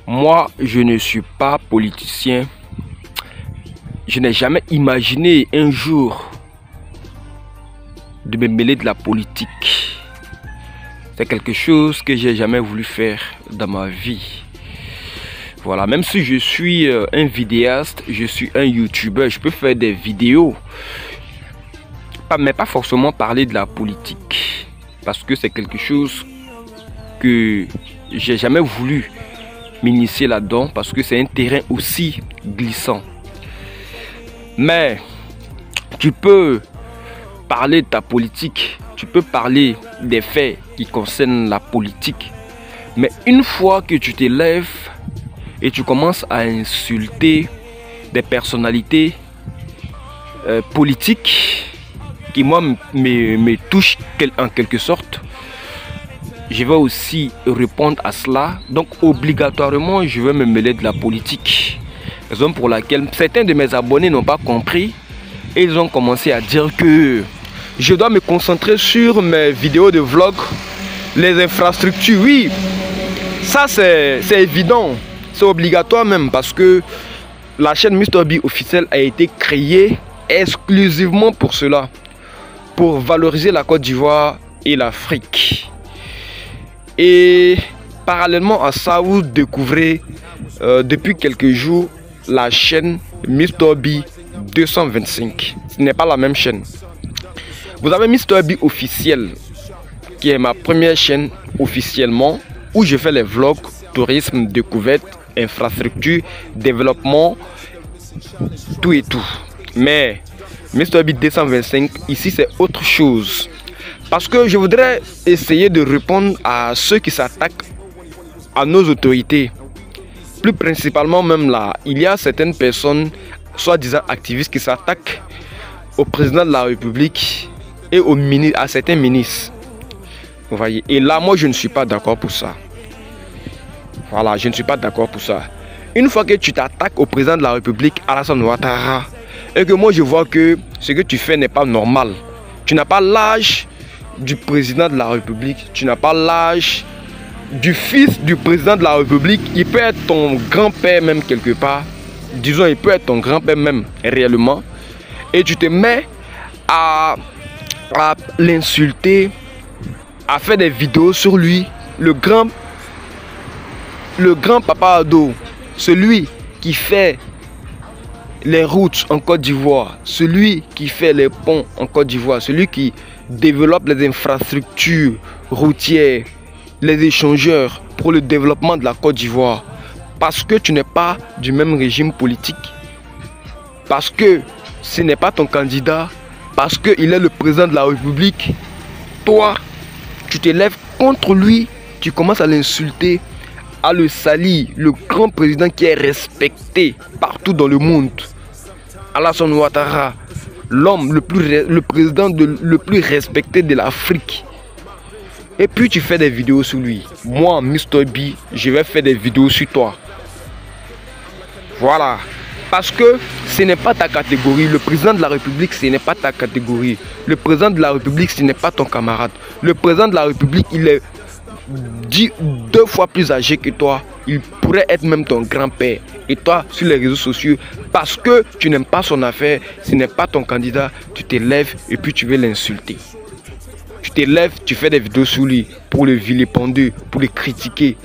Moi, je ne suis pas politicien. Je n'ai jamais imaginé un jour de me mêler de la politique. C'est quelque chose que j'ai jamais voulu faire dans ma vie. Voilà, même si je suis un vidéaste, je suis un youtubeur, je peux faire des vidéos. Mais pas forcément parler de la politique. Parce que c'est quelque chose que j'ai jamais voulu m'initier là-dedans. Parce que c'est un terrain aussi glissant. Mais tu peux parler de ta politique. Tu peux parler des faits qui concernent la politique. Mais une fois que tu t'élèves et tu commences à insulter des personnalités politiques qui moi me touchent en quelque sorte, je vais aussi répondre à cela. Donc obligatoirement je vais me mêler de la politique. Raison pour laquelle certains de mes abonnés n'ont pas compris et ils ont commencé à dire que je dois me concentrer sur mes vidéos de vlog, les infrastructures. Oui, ça c'est évident, c'est obligatoire même, parce que la chaîne MrB officielle a été créée exclusivement pour cela, pour valoriser la Côte d'Ivoire et l'Afrique. Et parallèlement à ça, vous découvrez depuis quelques jours la chaîne MrB 225. Ce n'est pas la même chaîne. Vous avez MrB officiel, qui est ma première chaîne officiellement, où je fais les vlogs, tourisme, découverte, infrastructure, développement, tout et tout. Mais MrB 225, ici c'est autre chose. Parce que je voudrais essayer de répondre à ceux qui s'attaquent à nos autorités. Plus principalement même là, il y a certaines personnes, soi-disant activistes, qui s'attaquent au président de la République et à certains ministres. Vous voyez, et là moi je ne suis pas d'accord pour ça. Voilà, je ne suis pas d'accord pour ça. Une fois que tu t'attaques au président de la République, Alassane Ouattara, et que moi je vois que ce que tu fais n'est pas normal, tu n'as pas l'âge du président de la République, tu n'as pas l'âge du fils du président de la République, il peut être ton grand-père même quelque part, disons il peut être ton grand-père même réellement, et tu te mets à l'insulter, à faire des vidéos sur lui, le grand papa Ado, celui qui fait les routes en Côte d'Ivoire, celui qui fait les ponts en Côte d'Ivoire, celui qui développe les infrastructures routières, les échangeurs pour le développement de la Côte d'Ivoire. Parce que tu n'es pas du même régime politique, parce que ce n'est pas ton candidat, parce qu'il est le président de la République, toi, tu t'élèves contre lui, tu commences à l'insulter, à le salir, le grand président qui est respecté partout dans le monde. Alassane Ouattara, l'homme le président le plus respecté de l'Afrique. Et puis tu fais des vidéos sur lui. Moi, MrB, je vais faire des vidéos sur toi. Voilà. Parce que ce n'est pas ta catégorie. Le président de la République, ce n'est pas ta catégorie. Le président de la République, ce n'est pas ton camarade. Le président de la République, il est 2 fois plus âgé que toi. Il pourrait être même ton grand-père. Et toi, sur les réseaux sociaux, parce que tu n'aimes pas son affaire, ce n'est pas ton candidat, tu t'élèves et puis tu veux l'insulter. Tu t'élèves, tu fais des vidéos sur lui pour le vilipender, pour le critiquer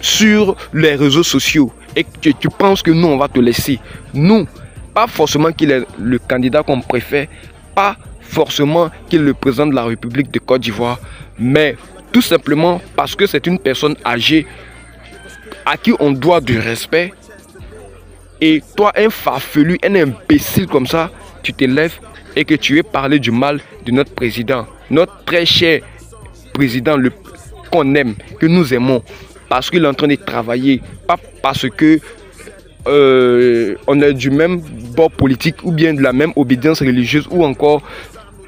sur les réseaux sociaux, et que tu penses que nous on va te laisser. Nous, pas forcément qu'il est le candidat qu'on préfère, pas forcément qu'il est le président de la République de Côte d'Ivoire, mais tout simplement parce que c'est une personne âgée à qui on doit du respect. Et toi, un farfelu, un imbécile comme ça, tu t'élèves et que tu veux parler du mal de notre président, notre très cher président qu'on aime, que nous aimons, parce qu'il est en train de travailler, pas parce que on est du même bord politique ou bien de la même obédience religieuse, ou encore,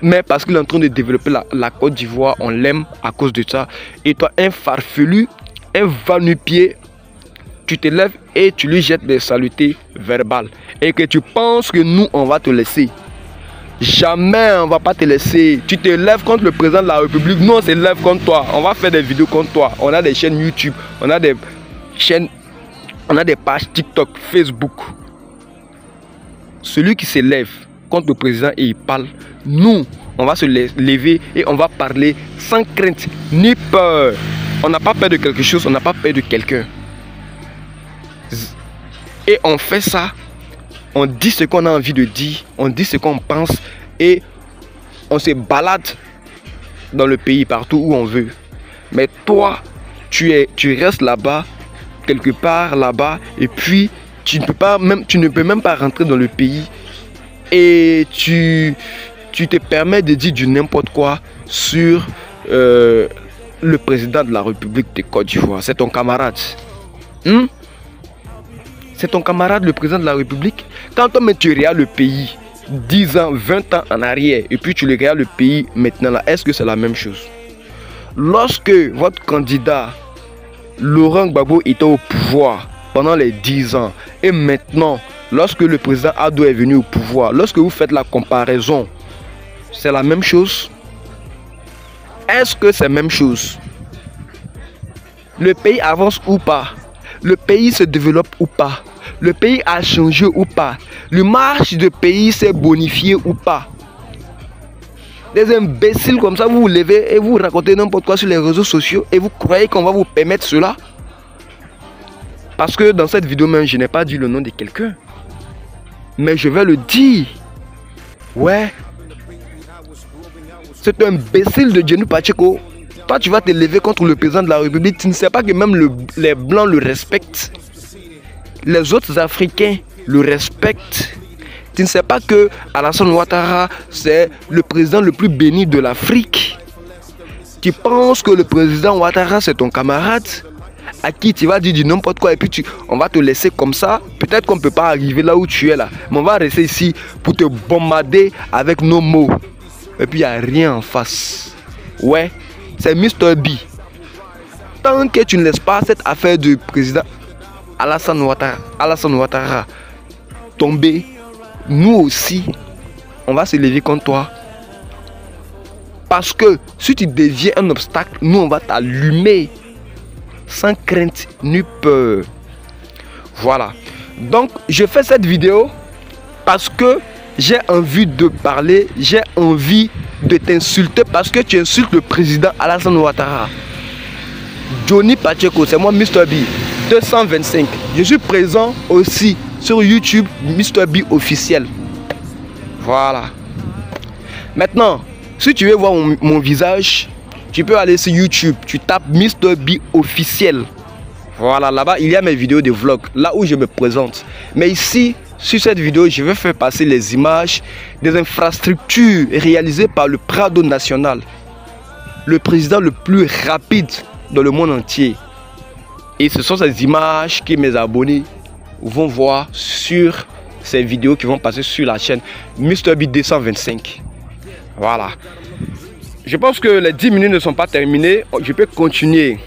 mais parce qu'il est en train de développer la Côte d'Ivoire, on l'aime à cause de ça. Et toi, un farfelu, un va-nu-pied, tu te lèves et tu lui jettes des salutés verbales et que tu penses que nous on va te laisser. Jamais on va pas te laisser. Tu te lèves contre le président de la République, nous on se lève contre toi. On va faire des vidéos contre toi. On a des chaînes YouTube, on a des chaînes, on a des pages TikTok, Facebook. Celui qui se lève contre le président et il parle, nous on va se lever et on va parler sans crainte ni peur. On n'a pas peur de quelque chose, on n'a pas peur de quelqu'un. Et on fait ça. On dit ce qu'on a envie de dire, on dit ce qu'on pense et on se balade dans le pays partout où on veut. Mais toi, tu restes là-bas, quelque part là-bas, et puis tu ne peux même pas rentrer dans le pays et tu te permets de dire du n'importe quoi sur le président de la République de Côte d'Ivoire. C'est ton camarade. C'est ton camarade, le président de la République. Quand toi, tu regardes le pays 10 ans, 20 ans en arrière, et puis tu regardes le pays maintenant, là, est-ce que c'est la même chose? Lorsque votre candidat, Laurent Gbagbo, était au pouvoir pendant les 10 ans, et maintenant, lorsque le président Addo est venu au pouvoir, lorsque vous faites la comparaison, c'est la même chose? Est-ce que c'est la même chose? Le pays avance ou pas? Le pays se développe ou pas? Le pays a changé ou pas? Le marche de pays s'est bonifié ou pas? Des imbéciles comme ça, vous vous levez et vous racontez n'importe quoi sur les réseaux sociaux et vous croyez qu'on va vous permettre cela? Parce que dans cette vidéo même, je n'ai pas dit le nom de quelqu'un. Mais je vais le dire. Ouais. C'est un imbécile de Djenou Pacheco. Toi, tu vas te lever contre le président de la République. Tu ne sais pas que même les Blancs le respectent. Les autres Africains le respectent. Tu ne sais pas que Alassane Ouattara, c'est le président le plus béni de l'Afrique. Tu penses que le président Ouattara, c'est ton camarade à qui tu vas dire du n'importe quoi et puis on va te laisser comme ça. Peut-être qu'on ne peut pas arriver là où tu es là. Mais on va rester ici pour te bombarder avec nos mots. Et puis il n'y a rien en face. Ouais. C'est Mr. B. Tant que tu ne laisses pas cette affaire du président Alassane Ouattara tomber, nous aussi, on va se lever contre toi. Parce que si tu deviens un obstacle, nous on va t'allumer sans crainte ni peur. Voilà. Donc je fais cette vidéo parce que j'ai envie de parler, j'ai envie de t'insulter parce que tu insultes le président Alassane Ouattara. Johnny Pacheco, c'est moi Mr. B 225. Je suis présent aussi sur YouTube Mr. B officiel. Voilà. Maintenant, si tu veux voir mon visage, tu peux aller sur YouTube, tu tapes Mr. B officiel. Voilà, là-bas il y a mes vidéos de vlog, là où je me présente. Mais ici, sur cette vidéo, je vais faire passer les images des infrastructures réalisées par le Prado National, le président le plus rapide dans le monde entier. Et ce sont ces images que mes abonnés vont voir sur ces vidéos qui vont passer sur la chaîne Mr. B 225. Voilà. Je pense que les 10 minutes ne sont pas terminées. Je peux continuer.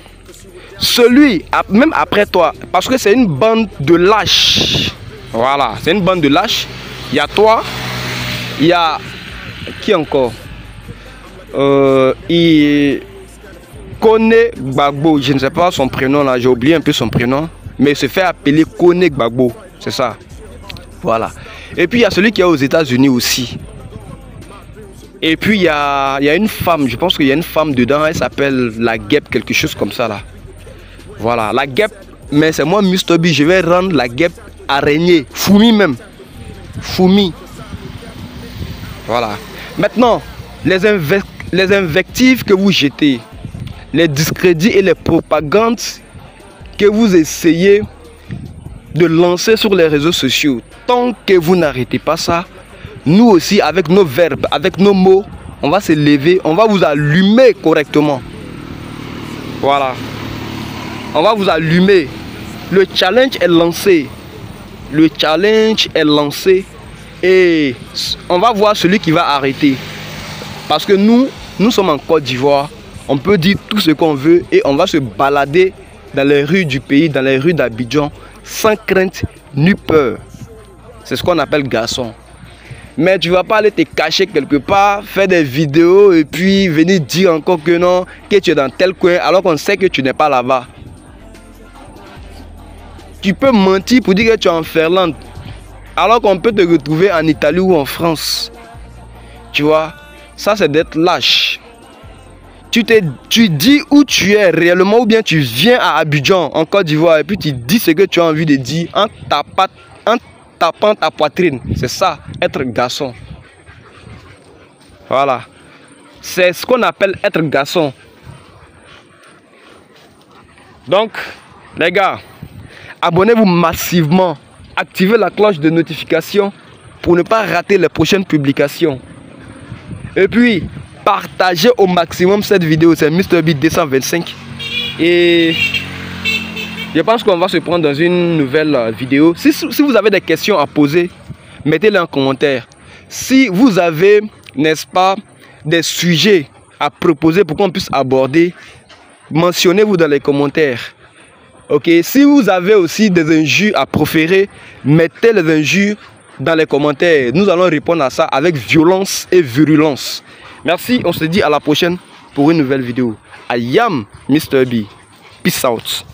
Celui, même après toi, parce que c'est une bande de lâches. Voilà, c'est une bande de lâches. Il y a toi, il y a qui encore? Il connaît Gbagbo, je ne sais pas son prénom là, j'ai oublié un peu son prénom, mais il se fait appeler Kone Gbagbo, c'est ça. Voilà. Et puis il y a celui qui est aux États-Unis aussi. Et puis il y a une femme, je pense qu'il y a une femme dedans, elle s'appelle la guêpe, quelque chose comme ça là. Voilà, la guêpe, mais c'est moi Mr. B, je vais rendre la guêpe araignée, Foumi même. Foumi. Voilà. Maintenant, les invectives que vous jetez, les discrédits et les propagandes que vous essayez de lancer sur les réseaux sociaux, tant que vous n'arrêtez pas ça, nous aussi, avec nos verbes, avec nos mots, on va se lever, on va vous allumer correctement. Voilà. On va vous allumer. Le challenge est lancé. Le challenge est lancé. Et on va voir celui qui va arrêter. Parce que nous sommes en Côte d'Ivoire. On peut dire tout ce qu'on veut et on va se balader dans les rues du pays, dans les rues d'Abidjan, sans crainte ni peur. C'est ce qu'on appelle garçon. Mais tu vas pas aller te cacher quelque part, faire des vidéos et puis venir dire encore que non, que tu es dans tel coin alors qu'on sait que tu n'es pas là-bas. Tu peux mentir pour dire que tu es en Finlande alors qu'on peut te retrouver en Italie ou en France. Tu vois, ça c'est d'être lâche. Tu dis où tu es réellement ou bien tu viens à Abidjan en Côte d'Ivoire et puis tu dis ce que tu as envie de dire en tapant ta poitrine. C'est ça, être garçon. Voilà. C'est ce qu'on appelle être garçon. Donc, les gars, abonnez-vous massivement. Activez la cloche de notification pour ne pas rater les prochaines publications. Et puis, partagez au maximum cette vidéo. C'est MrBeat 225. Et je pense qu'on va se prendre dans une nouvelle vidéo. Si vous avez des questions à poser, mettez-les en commentaire. Si vous avez, n'est-ce pas, des sujets à proposer pour qu'on puisse aborder, mentionnez-vous dans les commentaires. Ok, si vous avez aussi des injures à proférer, mettez les injures dans les commentaires. Nous allons répondre à ça avec violence et virulence. Merci, on se dit à la prochaine pour une nouvelle vidéo. I am MrBeat. Peace out.